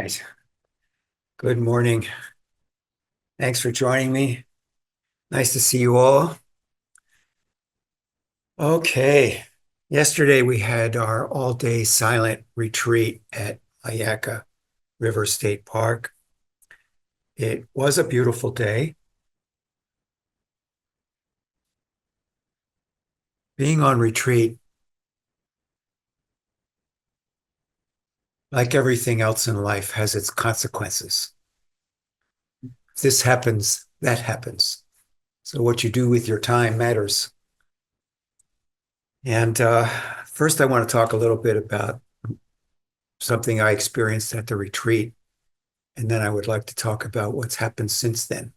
Right. Good morning. Thanks for joining me. Nice to see you all. Okay. Yesterday we had our all-day silent retreat at Ayaka River State Park. It was a beautiful day. Being on retreat, like everything else in life, has its consequences. If this happens, that happens. So what you do with your time matters. And first, I want to talk a little bit about something I experienced at the retreat. And then I would like to talk about what's happened since then.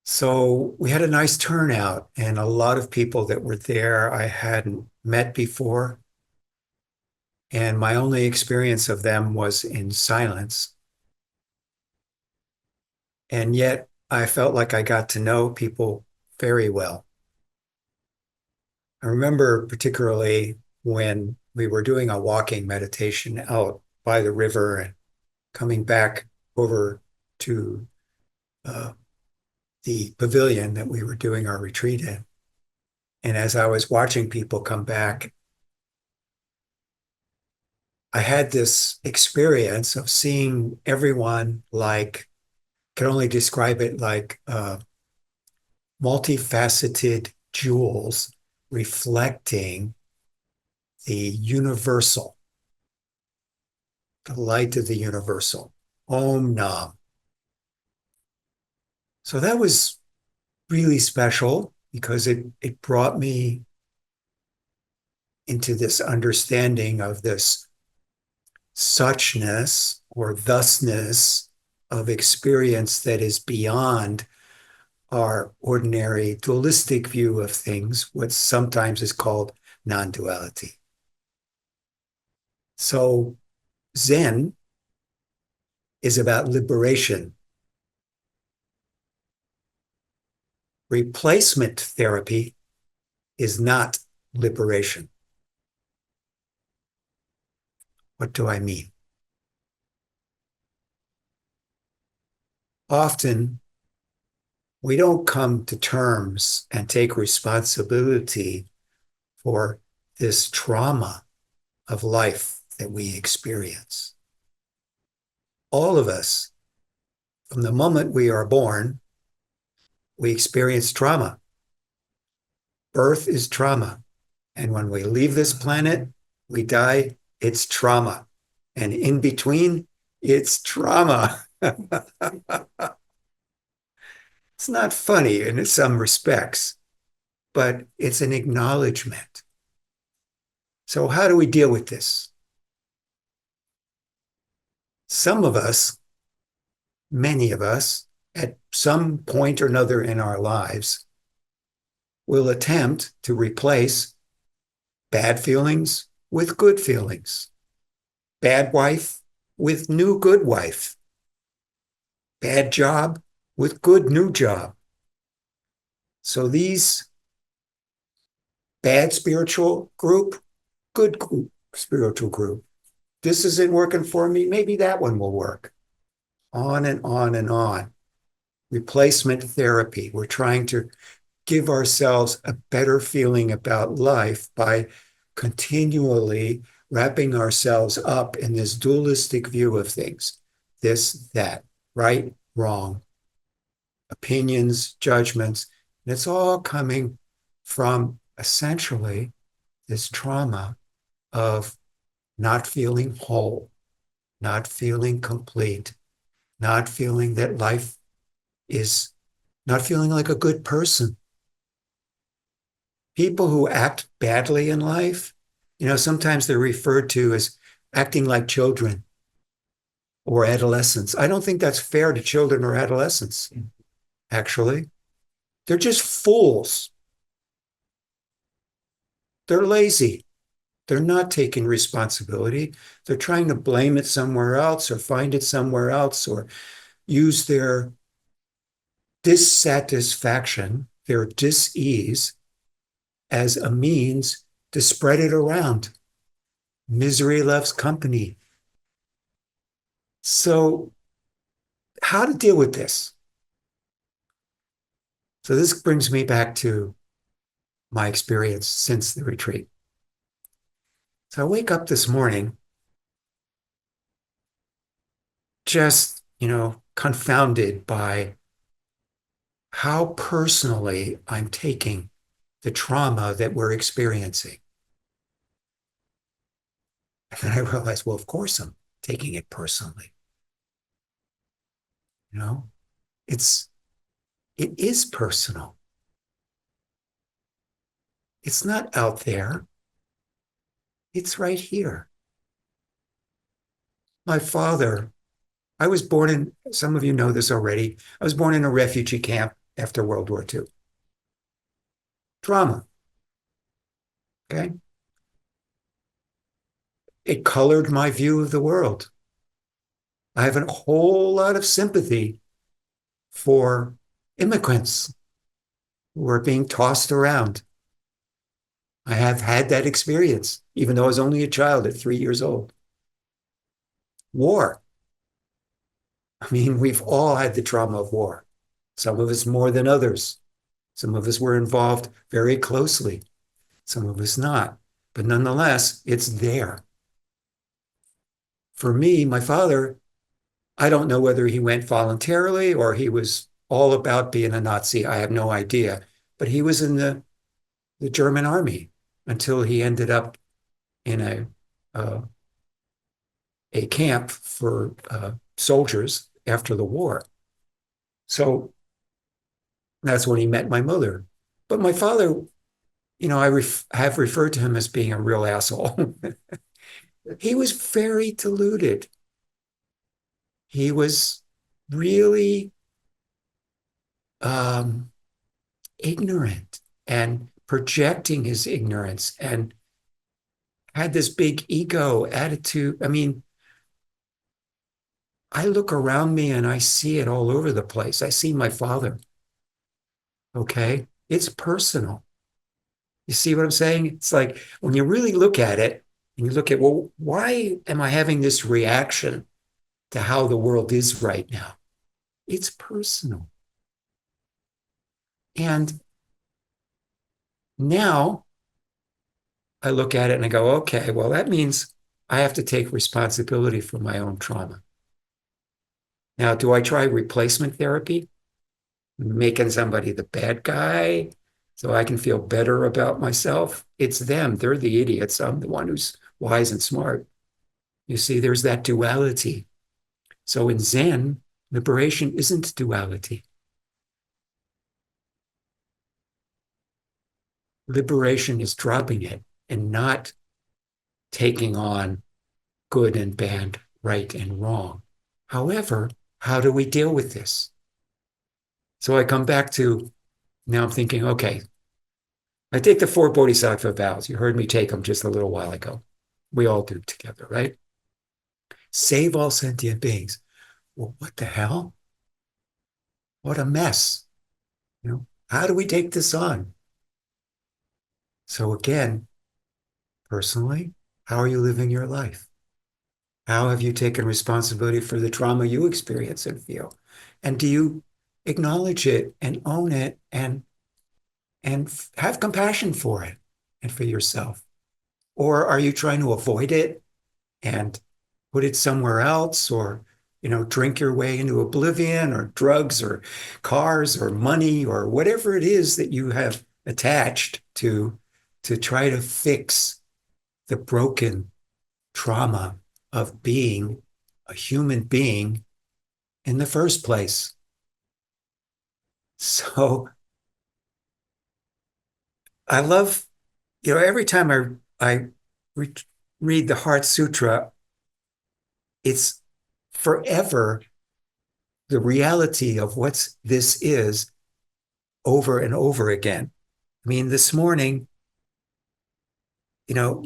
So we had a nice turnout, and a lot of people that were there I hadn't met before. And my only experience of them was in silence. And yet I felt like I got to know people very well. I remember particularly when we were doing a walking meditation out by the river and coming back over to uh, the pavilion that we were doing our retreat in. And as I was watching people come back, I had this experience of seeing everyone like, can only describe it like multifaceted jewels reflecting the universal, the light of the universal, Om Nam. So that was really special because it brought me into this understanding of this suchness or thusness of experience that is beyond our ordinary dualistic view of things, what sometimes is called non duality. So, Zen is about liberation. Replacement therapy is not liberation. What do I mean? Often, we don't come to terms and take responsibility for this trauma of life that we experience. All of us, from the moment we are born, we experience trauma. Birth is trauma. And when we leave this planet, we die, it's trauma. And in between, it's trauma. It's not funny in some respects, but it's an acknowledgement. So, how do we deal with this? Some of us, many of us, at some point or another in our lives, will attempt to replace bad feelings with good feelings, bad wife with new good wife, bad job with good new job. So these bad spiritual group, good group, spiritual group. This isn't working for me. Maybe that one will work. On and on and on. Replacement therapy. We're trying to give ourselves a better feeling about life by continually wrapping ourselves up in this dualistic view of things, this, that, right, wrong, opinions, judgments. And it's all coming from essentially this trauma of not feeling whole, not feeling complete, not feeling that life is, not feeling like a good person. People who act badly in life, sometimes they're referred to as acting like children or adolescents. I don't think that's fair to children or adolescents, actually. They're just fools. They're lazy. They're not taking responsibility. They're trying to blame it somewhere else or find it somewhere else or use their dissatisfaction, their dis-ease as a means to spread it around. Misery loves company. So, how to deal with this? So, this brings me back to my experience since the retreat. So, I wake up this morning just, confounded by how personally I'm taking the trauma that we're experiencing. And I realized, well, of course I'm taking it personally. You know, it's it is personal. It's not out there. It's right here. My father, I was born in, some of you know this already. I was born in a refugee camp after World War II. Trauma. Okay. It colored my view of the world. I have a whole lot of sympathy for immigrants who are being tossed around. I have had that experience, even though I was only a child at 3 years old. War. I mean, we've all had the trauma of war. Some of us more than others. Some of us were involved very closely, some of us not. But nonetheless, it's there. For me, my father, I don't know whether he went voluntarily or he was all about being a Nazi. I have no idea. But he was in the German army until he ended up in uh, a camp for soldiers after the war. So that's when he met my mother. But my father, have referred to him as being a real asshole. He was very deluded. He was really um, ignorant and projecting his ignorance and had this big ego attitude. I mean, I look around me and I see it all over the place. I see my father. Okay. It's personal. You see what I'm saying? It's like when you really look at it and you look at, well, why am I having this reaction to how the world is right now? It's personal. And now I look at it and I go, okay, well, that means I have to take responsibility for my own trauma. Now, do I try replacement therapy, making somebody the bad guy so I can feel better about myself? It's them. They're the idiots. I'm the one who's wise and smart. You see, there's that duality. So in Zen, liberation isn't duality. Liberation is dropping it and not taking on good and bad, right and wrong. However, how do we deal with this? So I come back to now I'm thinking, okay, I take the four bodhisattva vows. You heard me take them just a little while ago. We all do together, right? Save all sentient beings. Well, what the hell? What a mess. How do we take this on? So again, personally, how are you living your life? How have you taken responsibility for the trauma you experience and feel? And do you acknowledge it and own it and have compassion for it and for yourself? Or are you trying to avoid it and put it somewhere else or drink your way into oblivion or drugs or cars or money or whatever it is that you have attached to try to fix the broken trauma of being a human being in the first place. So I love, every time I re- read the Heart Sutra, it's forever the reality of what this is over and over again. I mean, this morning, you know,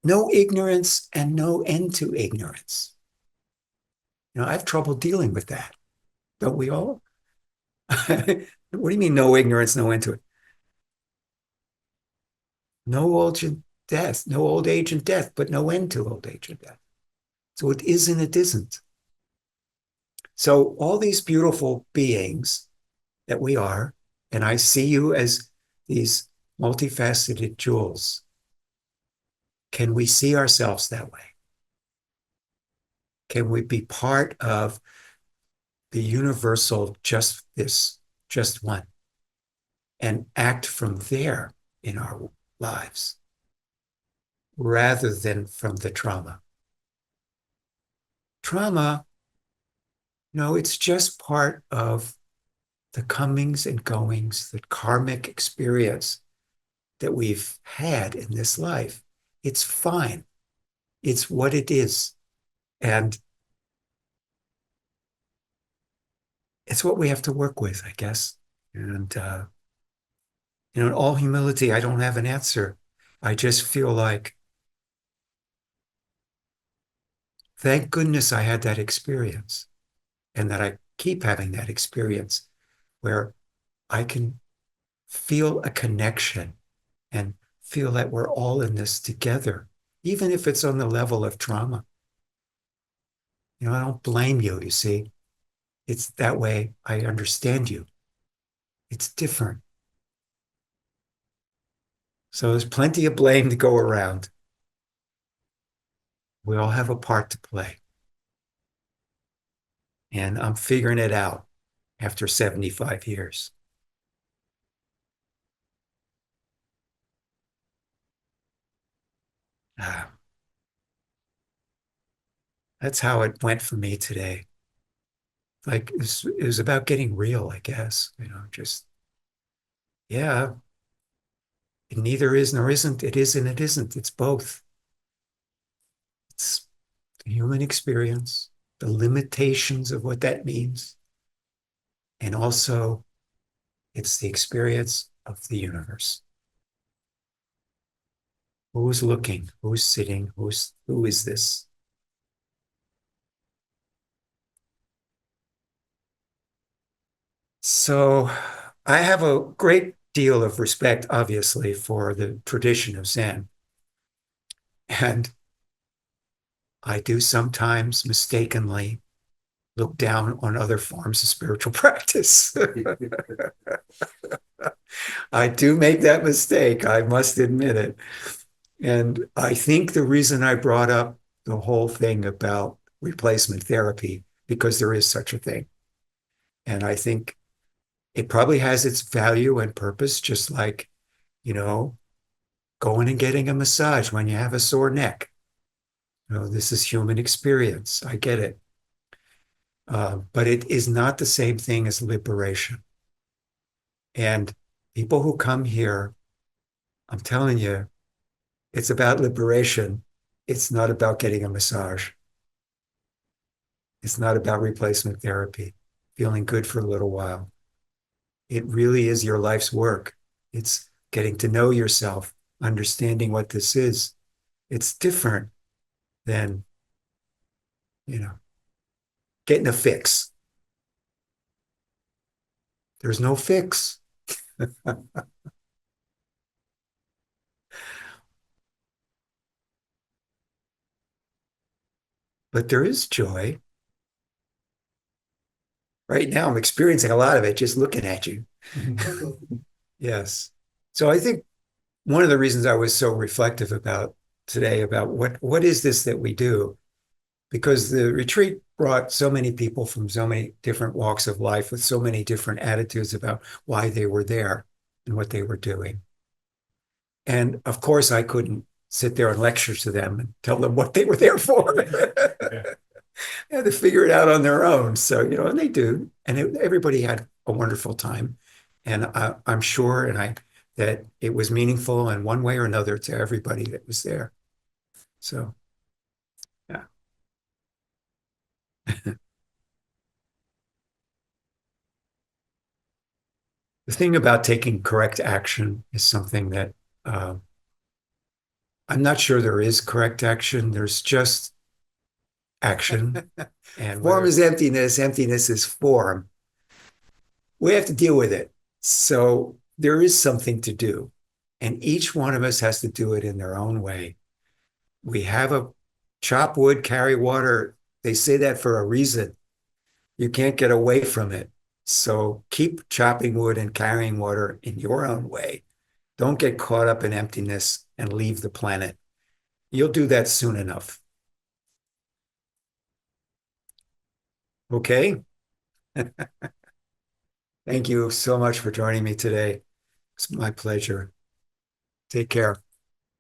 no ignorance and no end to ignorance. I have trouble dealing with that. Don't we all? What do you mean, no ignorance, no end to it? No old and death, no old age and death, but no end to old age and death. So it is and it isn't. So all these beautiful beings that we are, and I see you as these multifaceted jewels. Can we see ourselves that way? Can we be part of the universal just this, just one, and act from there in our lives rather than from the trauma? Trauma, no, it's just part of the comings and goings, the karmic experience that we've had in this life. It's fine. It's what it is. And it's what we have to work with, I guess. And, in all humility, I don't have an answer. I just feel like, thank goodness I had that experience and that I keep having that experience where I can feel a connection and feel that we're all in this together, even if it's on the level of trauma. I don't blame you, you see. It's that way I understand you. It's different. So there's plenty of blame to go around. We all have a part to play. And I'm figuring it out after 75 years. Ah, that's how it went for me today. Like it was about getting real, I guess. Just, yeah, it neither is nor isn't. It is and it isn't. It's both. It's the human experience, the limitations of what that means, and also it's the experience of the universe. Who's looking? Who's sitting? Who is this? So I have a great deal of respect, obviously, for the tradition of Zen. And I do sometimes mistakenly look down on other forms of spiritual practice. I do make that mistake. I must admit it. And I think the reason I brought up the whole thing about replacement therapy, because there is such a thing. And I think it probably has its value and purpose, just like, you know, going and getting a massage when you have a sore neck. This is human experience. I get it. But it is not the same thing as liberation. And people who come here, I'm telling you, it's about liberation. It's not about getting a massage. It's not about replacement therapy, feeling good for a little while. It really is your life's work. It's getting to know yourself, understanding what this is. It's different than, you know, getting a fix. There's no fix, but there is joy. Right now, I'm experiencing a lot of it just looking at you. Yes. So I think one of the reasons I was so reflective about today about what is this that we do, because the retreat brought so many people from so many different walks of life with so many different attitudes about why they were there and what they were doing. And of course, I couldn't sit there and lecture to them and tell them what they were there for. Yeah. They had to figure it out on their own. So, and they do. And everybody had a wonderful time. And I'm sure that it was meaningful in one way or another to everybody that was there. So, yeah. The thing about taking correct action is something that uh, I'm not sure there is correct action. There's just action. And form is emptiness, emptiness is form. We have to deal with it. So there is something to do. And each one of us has to do it in their own way. We have a chop wood, carry water. They say that for a reason. You can't get away from it. So keep chopping wood and carrying water in your own way. Don't get caught up in emptiness and leave the planet. You'll do that soon enough. Okay? Thank you so much for joining me today. It's my pleasure. Take care.